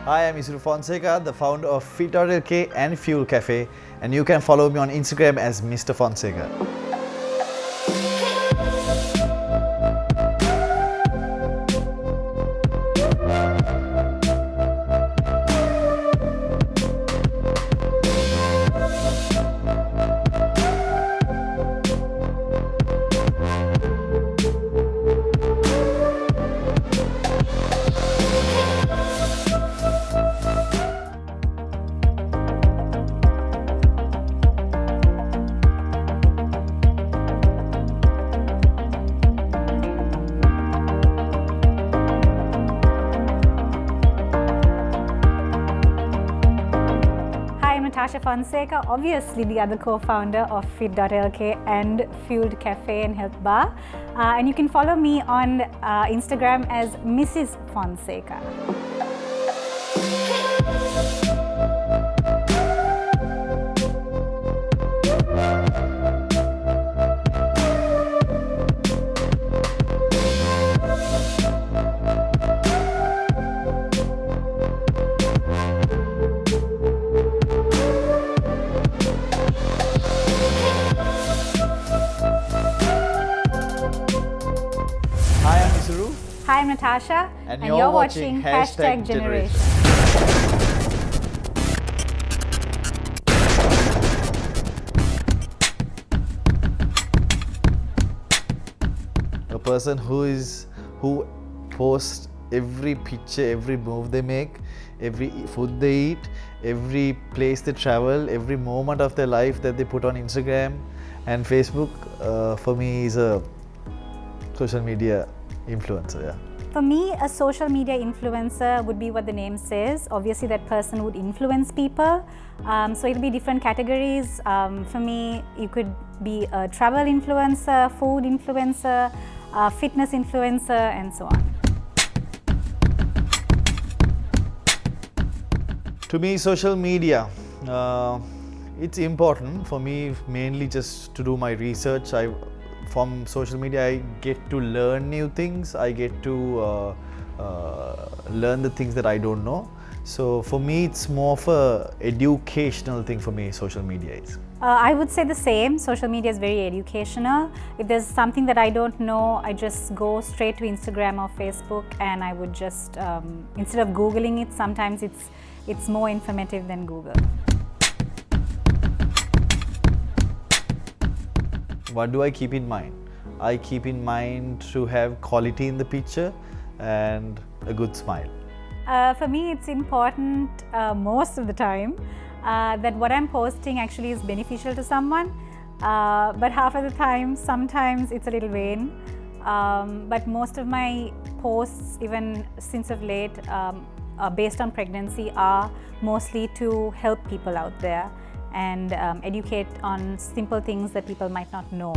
Hi, I'm Isuru Fonseca, the founder of Fit.lk and Fuel Cafe, and you can follow me on Instagram as Mr. Fonseca. Natasha Fonseca, obviously the other co-founder of Fit.lk and Fueled Cafe and Health Bar. And you can follow me on Instagram as Mrs. Fonseca. Hi, I'm Isuru. Hi, I'm Natasha, And you're watching #Generation. A person who posts every picture, every move they make, every food they eat, every place they travel, every moment of their life that they put on Instagram and Facebook, for me is a social media influencer. Yeah. For me, a social media influencer would be what the name says. Obviously, that person would influence people. So it'll be different categories. For me, you could be a travel influencer, food influencer, fitness influencer, and so on. To me, social media, it's important for me mainly just to do my research. From social media, I get to learn new things. I get to learn the things that I don't know. So for me, it's more of a educational thing for me, social media is. I would say the same. Social media is very educational. If there's something that I don't know, I just go straight to Instagram or Facebook, and I would just, instead of Googling it, sometimes it's more informative than Google. What do I keep in mind? I keep in mind to have quality in the picture and a good smile. For me, it's important most of the time that what I'm posting actually is beneficial to someone. But half of the time, sometimes it's a little vain. But most of my posts, even since of late, based on pregnancy, are mostly to help people out there and educate on simple things that people might not know.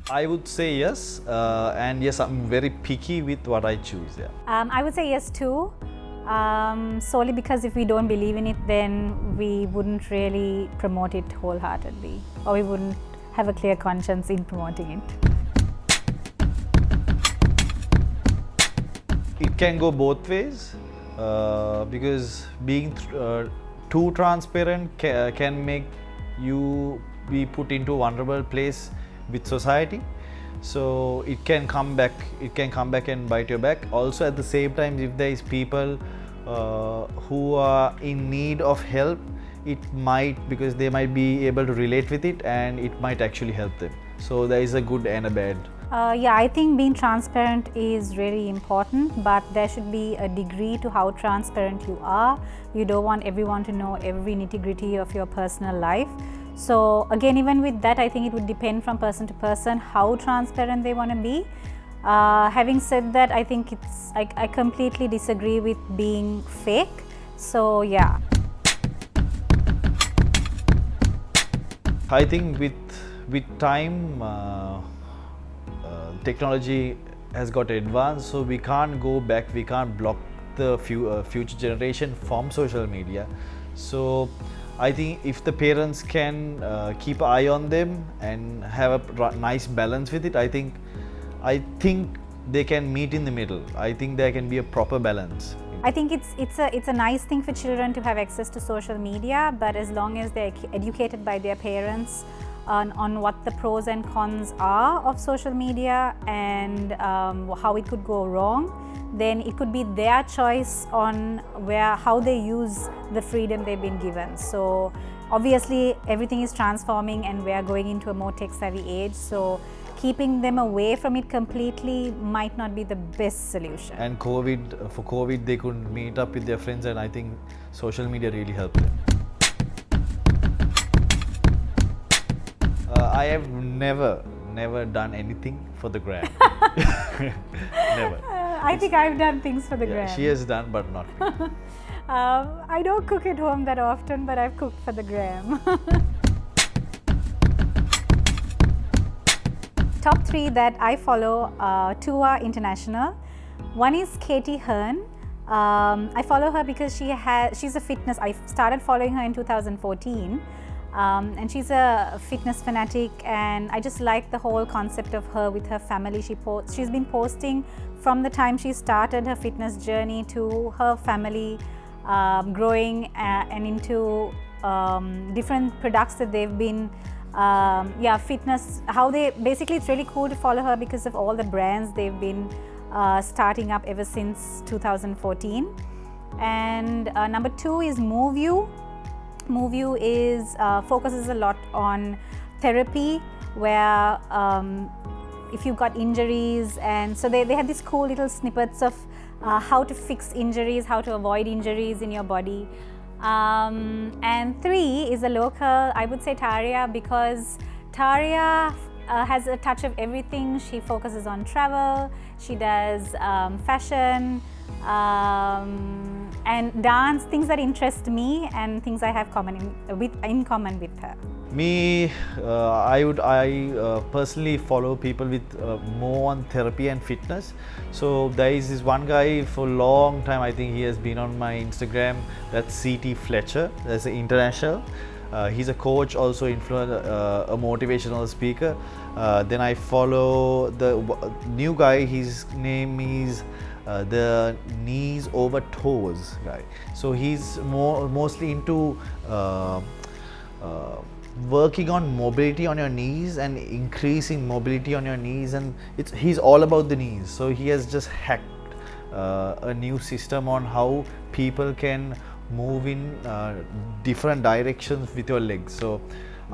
I would say yes, and yes, I'm very picky with what I choose. Yeah. I would say yes too, solely because if we don't believe in it, then we wouldn't really promote it wholeheartedly, or we wouldn't have a clear conscience in promoting it. It can go both ways, because being too transparent can make you be put into a vulnerable place with society. So it can come back and bite your back. Also, at the same time, if there is people who are in need of help, it might, because they might be able to relate with it, and it might actually help them. So there is a good and a bad. Yeah, I think being transparent is really important, but there should be a degree to how transparent you are. You don't want everyone to know every nitty-gritty of your personal life. So again, even with that, I think it would depend from person to person how transparent they want to be. Having said that, I think I completely disagree with being fake. So yeah. I think with time, technology has got advanced, so we can't go back, we can't block the future generation from social media. So I think if the parents can keep an eye on them and have a nice balance with it, I think they can meet in the middle. I think there can be a proper balance. I think it's a nice thing for children to have access to social media, but as long as they're educated by their parents on what the pros and cons are of social media and how it could go wrong, then it could be their choice on how they use the freedom they've been given. So obviously everything is transforming and we are going into a more tech-savvy age. So keeping them away from it completely might not be the best solution. And for COVID, they couldn't meet up with their friends, and I think social media really helped them. I have never done anything for the gram. Never. I think I've done things for the Yeah, gram. she has done, but not me. I don't cook at home that often, but I've cooked for the gram. Top 3 that I follow, 2 are international. One is Katie Hearn. I follow her because she's a fitness. I started following her in 2014. And she's a fitness fanatic, and I just like the whole concept of her with her family. She's been posting from the time she started her fitness journey to her family growing and into different products that they've been fitness, how they basically, it's really cool to follow her because of all the brands they've been starting up ever since 2014. And number 2 is MoveU. MoveU focuses a lot on therapy, where if you've got injuries, and so they have these cool little snippets of how to fix injuries, how to avoid injuries in your body. And 3 is a local, I would say Taria, because Taria has a touch of everything. She focuses on travel, she does fashion, and dance, things that interest me and things I have in common with her. Me, I personally follow people with more on therapy and fitness. So there is this one guy for a long time, I think he has been on my Instagram, that's CT Fletcher, that's an international. He's a coach, also a motivational speaker. Then I follow the new guy, his name is the knees over toes guy. So he's mostly into working on mobility on your knees and increasing mobility on your knees, and he's all about the knees. So he has just hacked a new system on how people can move in different directions with your legs. So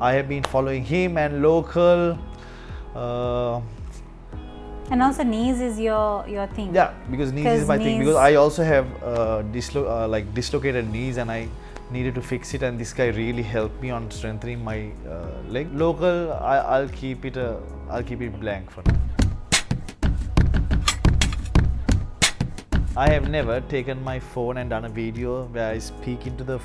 I have been following him. And local, and also knees is your thing. yeah, because knees is my thing, because I also have dislocated knees and I needed to fix it, and this guy really helped me on strengthening my leg. Local, I'll keep it blank for now. I have never taken my phone and done a video where I speak into the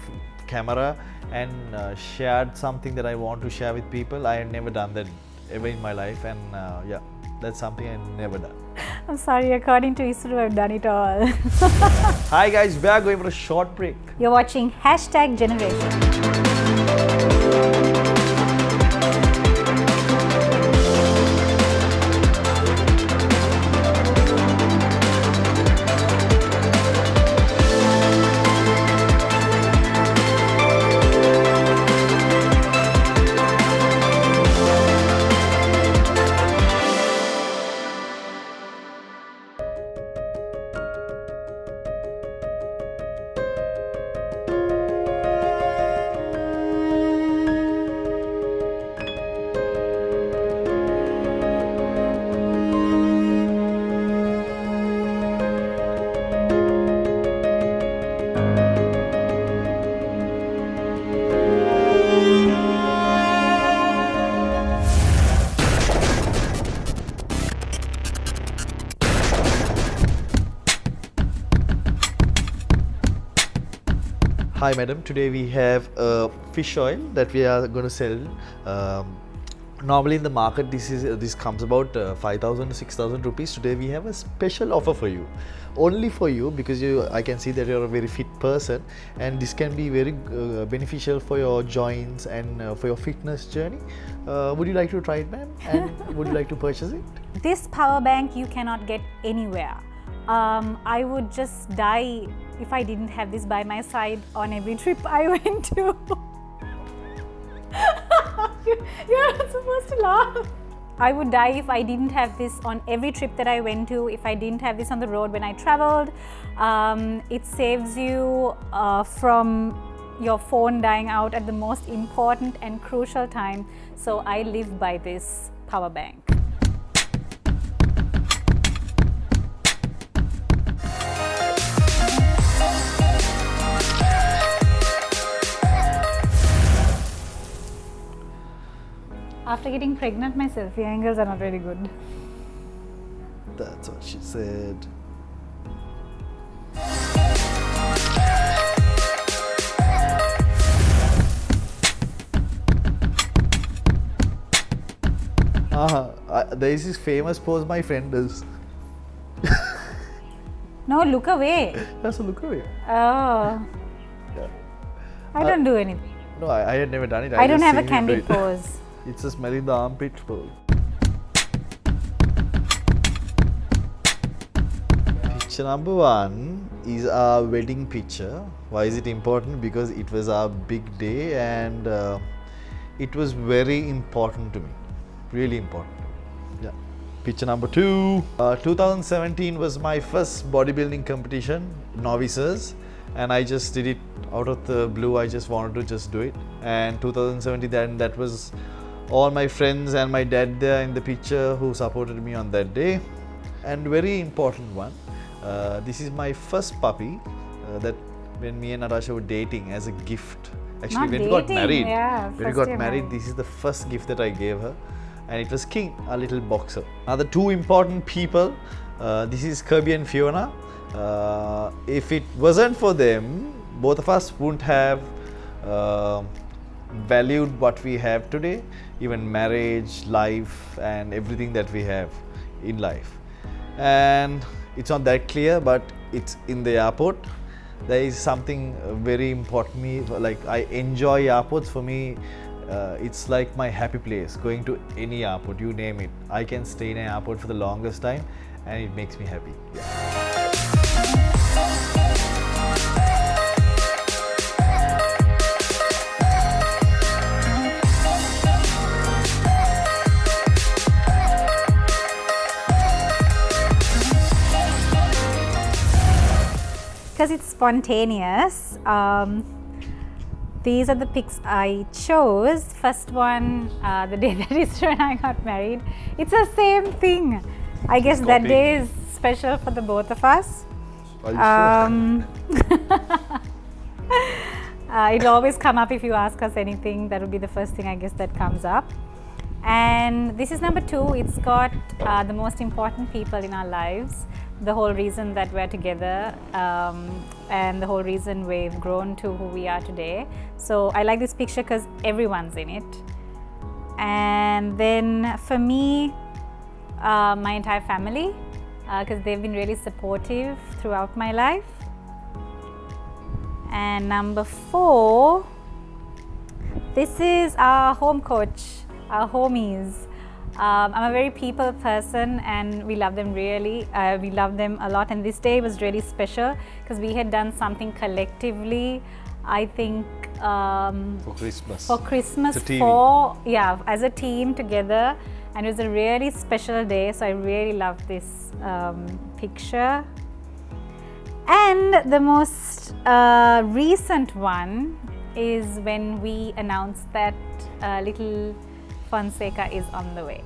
camera and shared something that I want to share with people. I have never done that ever in my life, and yeah, that's something I've never done. I'm sorry, according to Isru, I've done it all. Hi guys, we are going for a short break. You're watching #Generation. Hi madam, today we have a fish oil that we are going to sell Normally in the market this comes about 5,000 to 6,000 rupees. Today we have a special offer for you, only for you, because I can see that you're a very fit person, and this can be very beneficial for your joints and for your fitness journey. Would you like to try it, ma'am? And would you like to purchase it? This power bank you cannot get anywhere. I would just die if I didn't have this by my side on every trip I went to. You're not supposed to laugh. I would die if I didn't have this on every trip that I went to, if I didn't have this on the road when I traveled. It saves you from your phone dying out at the most important and crucial time. So I live by this power bank. After getting pregnant, my selfie angles are not very good. That's what she said. There is this famous pose my friend does. No, look away. That's a look away. Oh. Yeah. I don't do anything. No, I had never done it. I don't just have a seen him do candid it. pose. It's a smell in the armpit pose. Picture number 1 is our wedding picture. Why is it important? Because it was our big day, and it was very important to me. Really important. Yeah. Picture number 2. 2017 was my first bodybuilding competition, novices, and I just did it out of the blue. I just wanted to just do it. And 2017, then that was all my friends and my dad there in the picture who supported me on that day. And very important one, this is my first puppy that when me and Natasha were dating as a gift. Actually, Not when we got dating, married, yeah, when we first got year married, married. this is the first gift that I gave her, and it was King, a little boxer. Now the 2 important people, this is Kirby and Fiona. If it wasn't for them, both of us wouldn't have valued what we have today, even marriage, life, and everything that we have in life. And it's not that clear, but it's in the airport. There is something very important me, like I enjoy airports. For me, it's like my happy place. Going to any airport, you name it, I can stay in an airport for the longest time, and it makes me happy. Because it's spontaneous, these are the pics I chose. First one, the day that Isra and I got married. It's the same thing. I guess that Copy. day is special for the both of us. Are you It'll always come up if you ask us anything. That would be the first thing I guess that comes up. And this is number 2. It's got the most important people in our lives, the whole reason that we're together, and the whole reason we've grown to who we are today. So I like this picture because everyone's in it. And then for me, my entire family, because they've been really supportive throughout my life. And number 4, this is our home coach, our homies. I'm a very people person, and we love them really. We love them a lot, and this day was really special because we had done something collectively, I think, for Christmas. for Christmas, It's a team. as a team together, and it was a really special day. So I really love this picture. And the most recent one is when we announced that little Fonseca is on the way.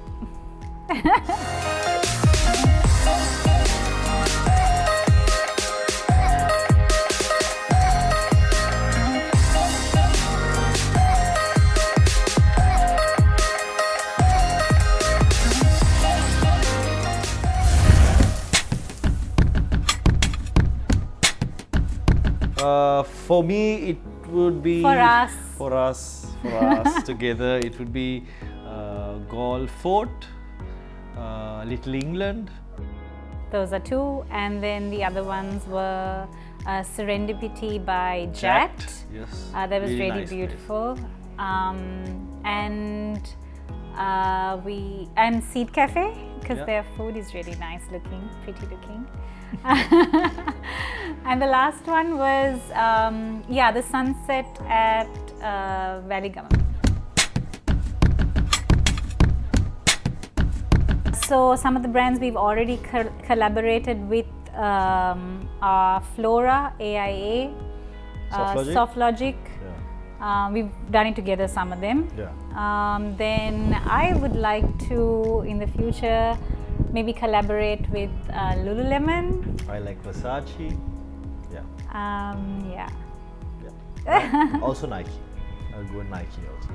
For me, it would be For us. for us together. It would be Golf Fort, Little England. Those are two, and then the other ones were Serendipity by Jat. Yes. That was really nice place. beautiful. And Seed Cafe, because Yeah. their food is really nice looking, pretty looking. And the last one was the sunset at Valigamam. So some of the brands we've already collaborated with are Flora, AIA, Softlogic? Softlogic. We've done it together, some of them. Yeah. Then I would like to, in the future, maybe collaborate with Lululemon. I like Versace. Yeah. Yeah. Yeah. Also Nike. I'll go with Nike also.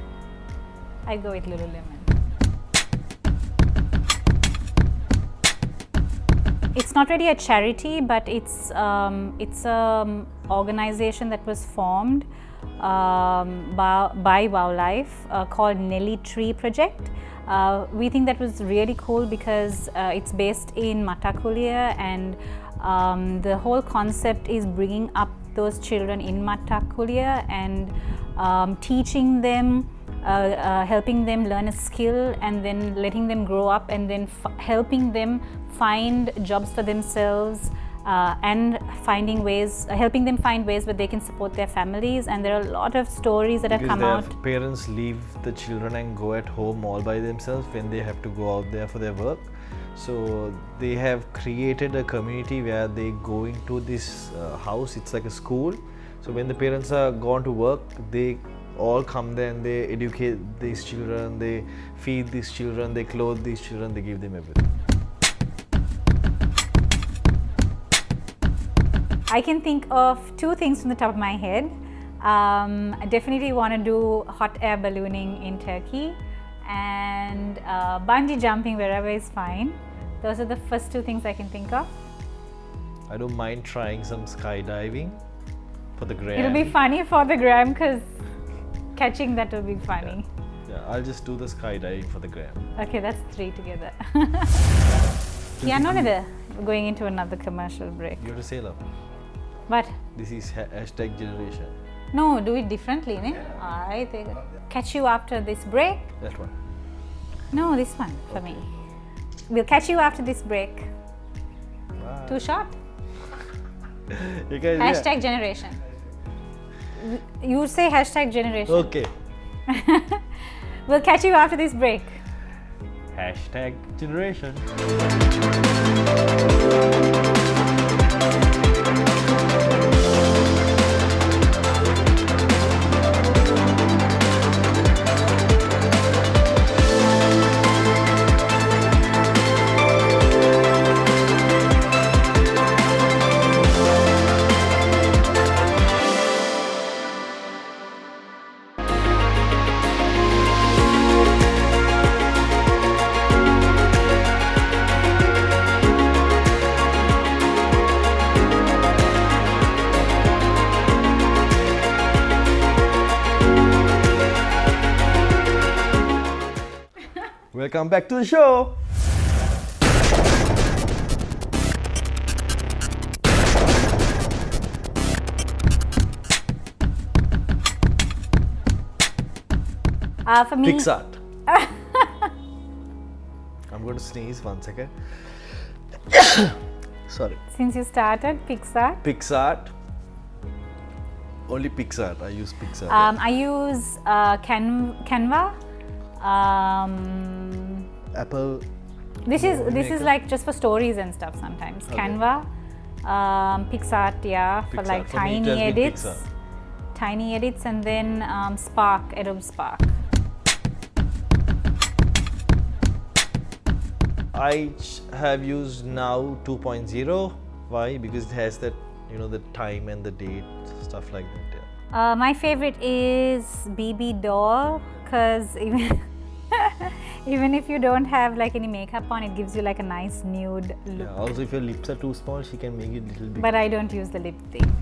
I go with Lululemon. It's not really a charity, but it's an organization that was formed by Wildlife called Nelly Tree Project. We think that was really cool because it's based in Matakulia, and the whole concept is bringing up those children in Matakulia and teaching them, helping them learn a skill, and then letting them grow up, and then helping them find jobs for themselves, and helping them find ways where they can support their families. And there are a lot of stories that have Because come out. parents leave the children and go at home all by themselves when they have to go out there for their work. So they have created a community where they go into this house. It's like a school. So when the parents are gone to work, they all come there and they educate these children, they feed these children, they clothe these children, they give them everything. I can think of two things from the top of my head. I definitely want to do hot air ballooning in Turkey, and bungee jumping wherever is fine. Those are the first two things I can think of. I don't mind trying some skydiving for the gram. It'll be funny for the gram because catching that will be funny. Yeah, I'll just do the skydiving for the gram. Okay, that's three together. Yeah, no, we're going into another commercial break. You have to sail up. What? This is hashtag generation. No, do it differently, ne? Alright, catch you after this break. That one. No, this one for me. We'll catch you after this break. Bye. Too short? You guys, Hashtag generation. You say hashtag generation. Okay. We'll catch you after this break. Hashtag generation. Welcome back to the show. For me, PicsArt. I'm going to sneeze 1 second. Sorry. since you started PicsArt, PicsArt. Only PicsArt. I use PicsArt. I use Canva. Apple. This is Maker. like just for stories and stuff sometimes. Okay. Canva, PicsArt, yeah, for PicsArt. like For me, it has been PicsArt. tiny edits, and then Spark, Adobe Spark. I have used now 2.0. Why? Because it has that, the time and the date, stuff like that. Yeah. My favorite is BB Doll, because even if you don't have like any makeup on, it gives you like a nice nude look. Yeah. Also, if your lips are too small, she can make it a little big. But I don't use the lip thing.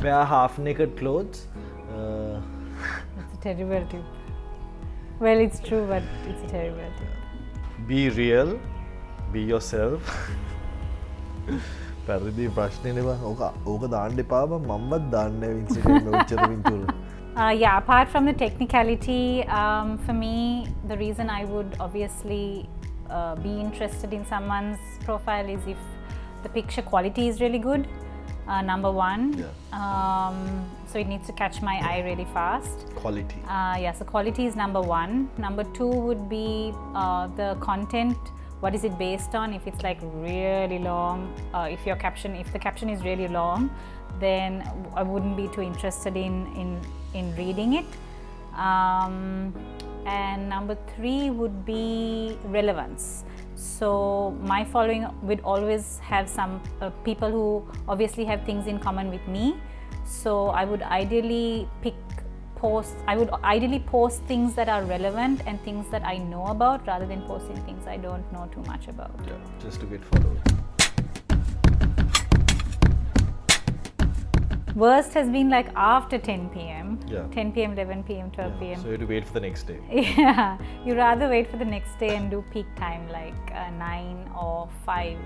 Wear half-naked clothes. a terrible tip. Well, it's true, but it's a terrible tip. Be real, be yourself. පැරදි ප්‍රශ්නයනවා ඕක දාන්න එපා බං මම්මත් දාන්න Instagram ඔච්චර වින්තුරු. Yeah, apart from the technicality, for me, the reason I would obviously be interested in someone's profile is if the picture quality is really good, number one. So it needs to catch my eye really fast. Quality. Yeah, so quality is number one. Number two would be the content. What is it based on? If it's like really long, if the caption is really long, then I wouldn't be too interested in reading it. And number three would be relevance. So my following would always have some people who obviously have things in common with me. So I would ideally post things that are relevant and things that I know about rather than posting things I don't know too much about. Yeah, just to get followed. Worst has been like after 10 p.m. Yeah. 10 p.m, 11 p.m, 12 p.m. So you have to wait for the next day. Yeah, you rather wait for the next day and do peak time like 9 or 5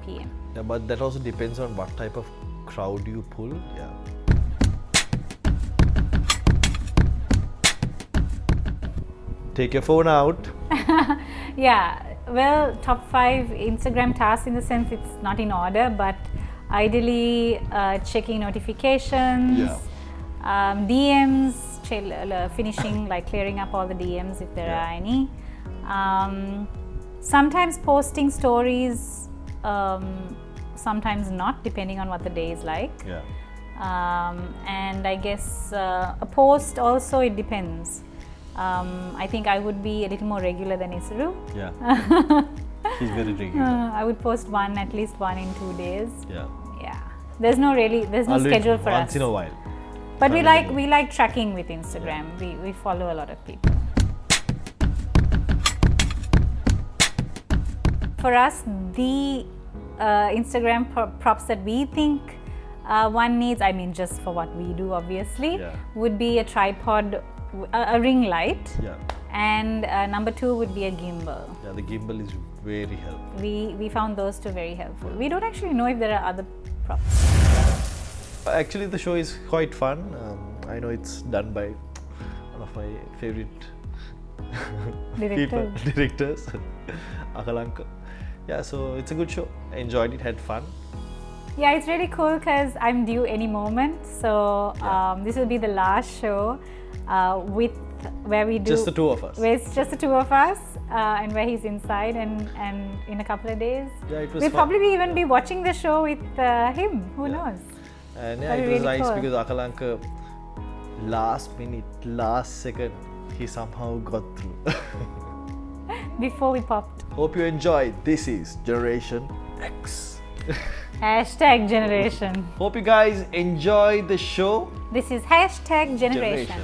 p.m. Yeah, but that also depends on what type of crowd you pull. Yeah. Take your phone out. Yeah, well, top 5 Instagram tasks in the sense it's not in order, but ideally checking notifications, DMs, finishing like clearing up all the DMs if there are any. Sometimes posting stories, sometimes not, depending on what the day is like. Yeah. And I guess a post also, it depends. I think I would be a little more regular than Isru. Yeah. He's very regular. I would post at least one in 2 days. Yeah. Yeah. There's no I'll do it schedule for once us. in a while. But we like tracking with Instagram. We follow a lot of people. For us, the Instagram props that we think one needs, I mean just for what we do obviously, would be a tripod, a ring light. Yeah. And number 2 would be a gimbal. Yeah, the gimbal is very helpful. We found those two very helpful. We don't actually know if there are other props. Actually, the show is quite fun. I know it's done by one of my favorite directors, Akalanka. Yeah, so it's a good show. I enjoyed it, had fun. Yeah, it's really cool because I'm due any moment. So this will be the last show where we do just the two of us. Where it's just the two of us, and where he's inside, and in a couple of days, yeah, it was we'll fun. probably even be watching the show with him. Who knows? And yeah, That'd it be was really nice cool. because Akalanka, last minute, last second, he somehow got through. Before we popped. Hope you enjoyed. This is Generation X. #Generation. Hope you guys enjoy the show. This is #Generation.